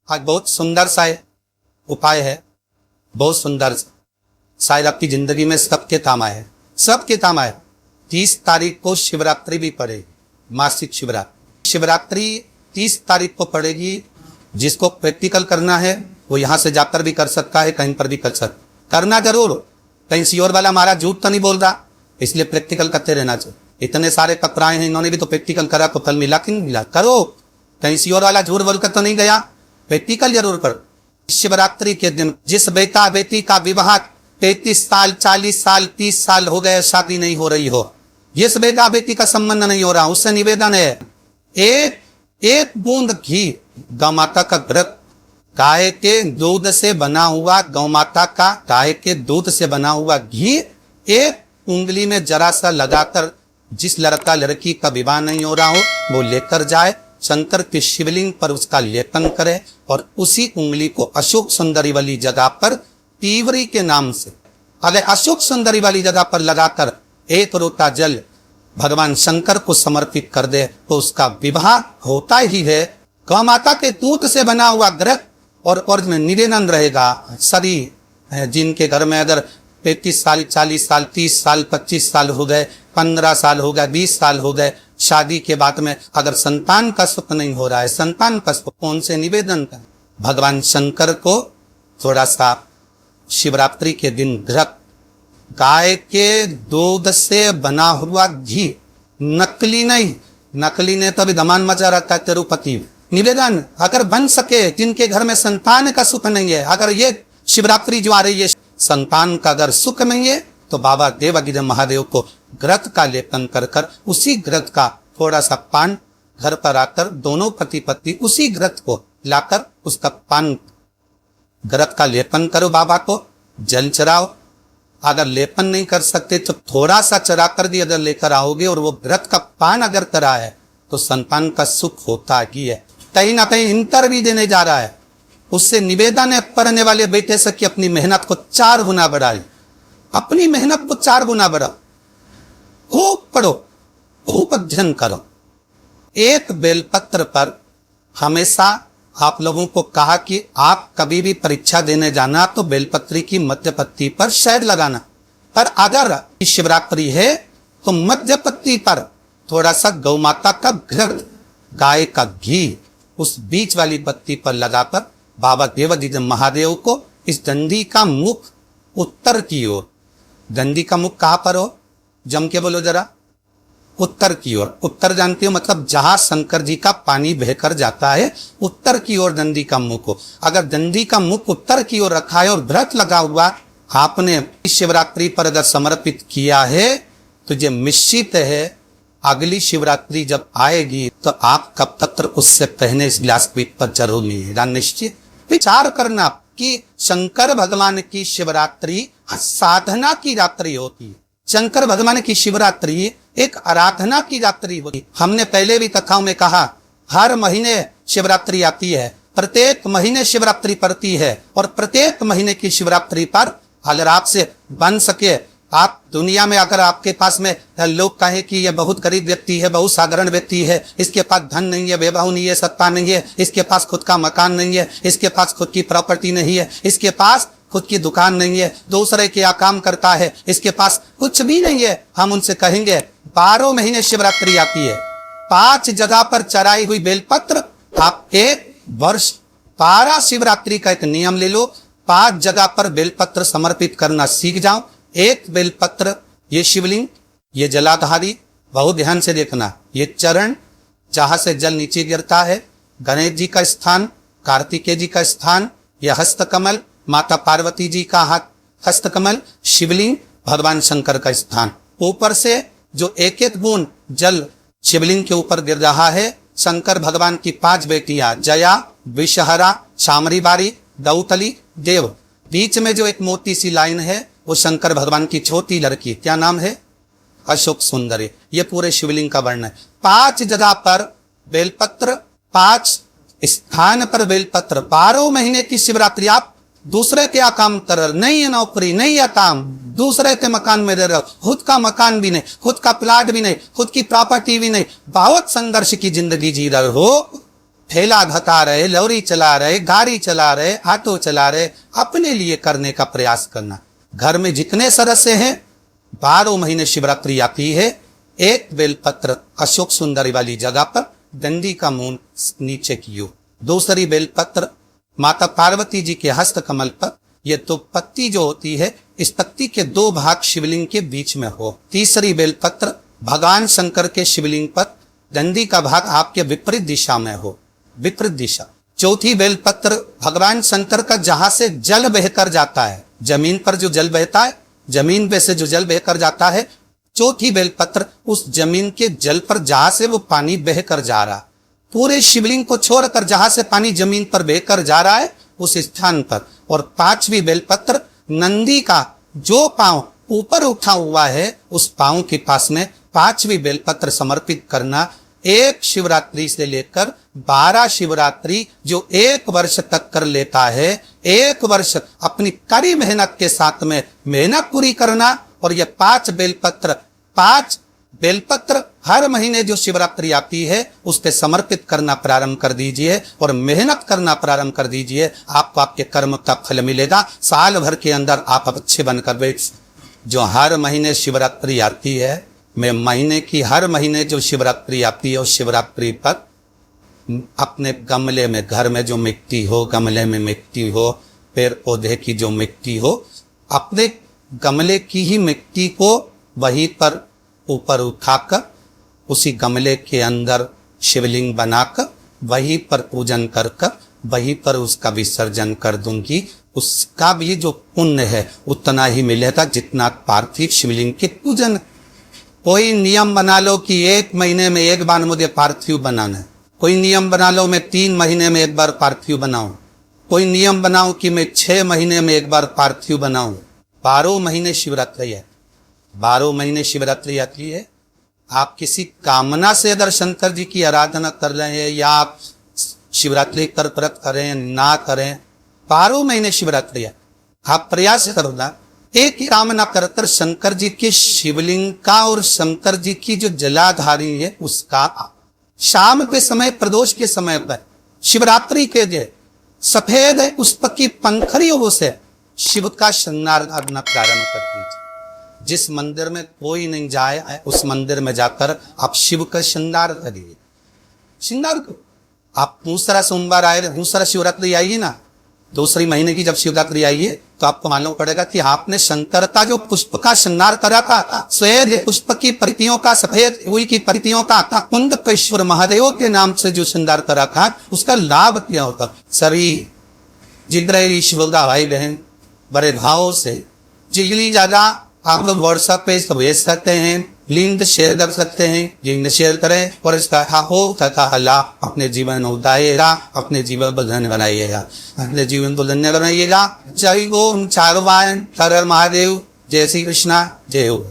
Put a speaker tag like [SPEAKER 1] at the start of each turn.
[SPEAKER 1] आज बहुत सुंदर सा उपाय है, बहुत सुंदर, शायद आपकी जिंदगी में सबके काम आए, सबके काम आए। 30 तारीख को शिवरात्रि भी पड़ेगी, मासिक शिवरात्रि। शिवरात्रि 30 तारीख को पड़ेगी। जिसको प्रैक्टिकल करना है वो यहाँ से जाकर भी कर सकता है, कहीं पर भी कर सकता, करना जरूर। कहीं सियोर वाला हमारा झूठ तो नहीं बोल रहा, इसलिए प्रैक्टिकल करते रहना चाहिए। इतने सारे कपड़ाए हैं, इन्होंने भी तो प्रैक्टिकल करा तो फल मिला कि नहीं मिला? करो, कहीं सियोर वाला झूठ बोलकर तो नहीं गया, प्रैक्टिकल जरूर करो। शिवरात्रि के दिन जिस बेटा बेटी का विवाह 33 साल 40 साल 30 साल हो गए, शादी नहीं हो रही हो, जिस बेटा बेटी का संबंध नहीं हो रहा, उससे निवेदन है एक बूंद घी गौ माता का व्रत, गाय के दूध से बना हुआ, गौ माता का गाय के दूध से बना हुआ घी एक उंगली में जरा सा लगाकर जिस लड़का लड़की का विवाह नहीं हो रहा हो वो लेकर जाए, शंकर के शिवलिंग पर उसका लेपन करे और उसी उंगली को अशोक सुंदरी वाली जगह पर तीवरी के नाम से, अगर अशोक सुंदरी वाली जगह पर लगाकर एक लोटा जल भगवान शंकर को समर्पित कर दे तो उसका विवाह होता ही है। गौ माता के दूध से बना हुआ ग्रह और में निवेदन रहेगा। सभी जिनके घर में अगर 35 साल 40 साल 30 साल 25 साल हो गए, 15 साल हो गए, 20 साल हो गए, शादी के बाद में अगर संतान का सुख नहीं हो रहा है, संतान का सुख कौन से निवेदन का, भगवान शंकर को थोड़ा सा शिवरात्रि के दिन घृत, गाय के दूध से बना हुआ घी, नकली नहीं, नकली ने तो अभी धमान मचा रखा है तिरुपति, निवेदन अगर बन सके, जिनके घर में संतान का सुख नहीं है, अगर ये शिवरात्रि जो आ रही है संतान का अगर सुख नहीं है तो बाबा देवागिरी महादेव को घृत का लेपन कर कर उसी घृत का थोड़ा सा पान घर पर आकर दोनों पति पत्नी उसी घृत को लाकर उसका पान घृत का लेपन करो, बाबा को जल चढ़ाओ। अगर लेपन नहीं कर सकते तो थोड़ा सा चढ़ा कर भी अगर लेकर आओगे और वो घृत का पान अगर करा है तो संतान का सुख होता ही है। कहीं ना कहीं इंटर भी देने जा रहा है, उससे निवेदन है पढ़ने वाले बेटे से कि अपनी मेहनत को 4 गुना बढ़ाए, अपनी मेहनत को 4 गुना बढ़ाओ, खूब पढ़ो, खूब अध्ययन करो। एक बेलपत्र पर हमेशा आप लोगों को कहा कि आप कभी भी परीक्षा देने जाना तो बेलपत्री की मध्य पत्ती पर शहद लगाना, पर अगर शिवरात्रि है तो मध्य पत्ती पर थोड़ा सा गौ माता का घृत, गाय का घी उस बीच वाली पत्ती पर लगाकर बाबा देवागिरी महादेव को इस डंडी का मुख उत्तर की ओर, डंडी का मुख कहां पर हो, जम के बोलो जरा, उत्तर की ओर। उत्तर जानते हो मतलब जहां शंकर जी का पानी बहकर जाता है, उत्तर की ओर डंडी का मुख हो। अगर डंडी का मुख उत्तर की ओर रखा है और व्रत लगा हुआ आपने शिवरात्रि पर अगर समर्पित किया है तो ये निश्चित है अगली शिवरात्रि जब आएगी तो आपका पत्र उससे पहले इस व्यासपीठ पर जरूर मिलेगा। निश्चित विचार करना कि शंकर भगवान की शिवरात्रि साधना की रात्रि होती है। शंकर भगवान की शिवरात्रि एक आराधना की रात्रि होती। हमने पहले भी कथाओं में कहा हर महीने शिवरात्रि आती है, प्रत्येक महीने शिवरात्रि पड़ती है और प्रत्येक महीने की शिवरात्रि पर अगर आपसे बन सके, आप दुनिया में अगर आपके पास में लोग कहें कि यह बहुत गरीब व्यक्ति है, बहुत साधारण व्यक्ति है, इसके पास धन नहीं है, वैभव नहीं है, सत्ता नहीं है, इसके पास खुद का मकान नहीं है, इसके पास खुद की प्रॉपर्टी नहीं है, इसके पास खुद की दुकान नहीं है, दूसरे के यहाँ काम करता है, इसके पास कुछ भी नहीं है, हम उनसे कहेंगे 12 महीने शिवरात्रि आती है, 5 जगह पर चढ़ाई हुई बेलपत्र आप एक वर्ष 12 शिवरात्रि का एक नियम ले लो, 5 जगह पर बेलपत्र समर्पित करना सीख जाओ। एक बेलपत्र, ये शिवलिंग, ये जलाधारी, बहुत ध्यान से देखना, ये चरण जहां से जल नीचे गिरता है, गणेश जी का स्थान, कार्तिकेय जी का स्थान, यह हस्तकमल माता पार्वती जी का हाथ हस्तकमल, शिवलिंग भगवान शंकर का स्थान। ऊपर से जो एक एक बूंद जल शिवलिंग के ऊपर गिर रहा है, शंकर भगवान की 5 बेटियां जया, विषहरा, शामरी बारी, दौतली, देव, बीच में जो एक मोटी सी लाइन है वो शंकर भगवान की छोटी लड़की, क्या नाम है, अशोक सुंदरी। ये पूरे शिवलिंग का वर्णन है। 5 जगह पर बेलपत्र, 5 स्थान पर बेलपत्र, 12 महीने की शिवरात्रि। आप दूसरे के काम कर रहे, नहीं है नौकरी, नहीं है काम, दूसरे के मकान में रह रहे हो, खुद का मकान भी नहीं, खुद का प्लाट भी नहीं, खुद की प्रॉपर्टी भी नहीं, बहुत संघर्ष की जिंदगी जी रहे हो, ठेला घटा रहे, लौरी चला रहे, गाड़ी चला रहे, ऑटो चला रहे, अपने लिए करने का प्रयास करना। घर में जितने सदस्य हैं 12 महीने शिवरात्रि आती है, एक बेलपत्र अशोक सुंदरी वाली जगह पर डंडी का मुंह नीचे कियो, दूसरी बेलपत्र माता पार्वती जी के हस्त कमल पर, ये तो पत्ती जो होती है इस पत्ती के 2 भाग शिवलिंग के बीच में हो, तीसरी बेलपत्र भगवान शंकर के शिवलिंग पर डंडी का भाग आपके विपरीत दिशा में हो, विपरीत दिशा। चौथी बेलपत्र भगवान शंकर का जहां से जल बहकर जाता है, जमीन पर जो जल बहता है, जमीन पे से जो जल बहकर जाता है, चौथी बेलपत्र उस जमीन के जल पर जहां से वो पानी बहकर जा रहा, पूरे शिवलिंग को छोड़कर जहां से पानी जमीन पर बहकर जा रहा है उस स्थान पर। और 5वीं बेलपत्र नंदी का जो पांव ऊपर उठा हुआ है उस पांव के पास में 5वीं बेलपत्र समर्पित करना। एक शिवरात्रि से लेकर 12 शिवरात्रि जो 1 वर्ष तक कर लेता है, 1 वर्ष अपनी कड़ी मेहनत के साथ में मेहनत पूरी करना। और ये 5 बेलपत्र हर महीने जो शिवरात्रि आती है उस पे समर्पित करना प्रारंभ कर दीजिए और मेहनत करना प्रारंभ कर दीजिए। आपको आपके कर्म का फल मिलेगा। साल भर के अंदर आप अच्छे बनकर बैठ। जो हर महीने शिवरात्रि आती है, मैं महीने की हर महीने जो शिवरात्रि आती है उस शिवरात्रि पर अपने गमले में, घर में जो मिट्टी हो, गमले में मिट्टी हो, पेड़ पौधे की जो मिट्टी हो, अपने गमले की ही मिट्टी को वहीं पर ऊपर उठाकर उसी गमले के अंदर शिवलिंग बनाकर वहीं पर पूजन कर वहीं पर उसका विसर्जन कर दूंगी। उसका भी जो पुण्य है उतना ही मिलेगा जितना पार्थिव शिवलिंग के पूजन। कोई नियम बना लो कि 1 महीने में 1 बार मुझे पार्थिव बनाना है, कोई नियम बना लो मैं 3 महीने में 1 बार पार्थिव बनाऊं, कोई नियम बनाओ कि मैं 6 महीने में 1 बार पार्थिव बनाऊं। 12 महीने शिवरात्रि है, 12 महीने शिवरात्रि आती है। आप किसी कामना से अगर शंकर जी की आराधना कर रहे हैं या आप शिवरात्रि कर व्रत करें ना करें, 12 महीने शिवरात्रि है। आप प्रयास करना एक ही कामना कर शंकर जी के शिवलिंग का और शंकर जी की जो जलाधारी है उसका शाम के समय, प्रदोष के समय पर, शिवरात्रि के दिन सफेद पुष्प की पंखड़ियों से शिव का श्रृंगार करना प्रारंभ कर दीजिए। जिस मंदिर में कोई नहीं जाए उस मंदिर में जाकर आप शिव का श्रृंगार करिए। श्रृंगार को आप दूसरा सोमवार आए, दूसरा शिवरात्रि आइए ना, दूसरी महीने की जब शिवरात्रि आइए तो आपको मालूम पड़ेगा कि आपने शंकर का जो पुष्प का श्रृंगार करा था, श्वेत पुष्प की परितियों का, सफेद फूल की परितियों का, कुंदकेश्वर महादेव के नाम से जो श्रृंगार करा था उसका लाभ क्या होता। सभी जिग्रही शिवदा भाई बहन बड़े भाव से जिगली ज्यादा आप लोग व्हाट्सएप पे इसको भेज सकते हैं, लिंक शेयर कर सकते हैं, लिंक शेयर करें और इसका हो तथा लाभ अपने जीवन में उतारिएगा, अपने जीवन को धन्य बनाइएगा, अपने जीवन को धन्य बनाइएगा। जय ओम चारुवायन हर हर महादेव। जय श्री कृष्णा, जय हो।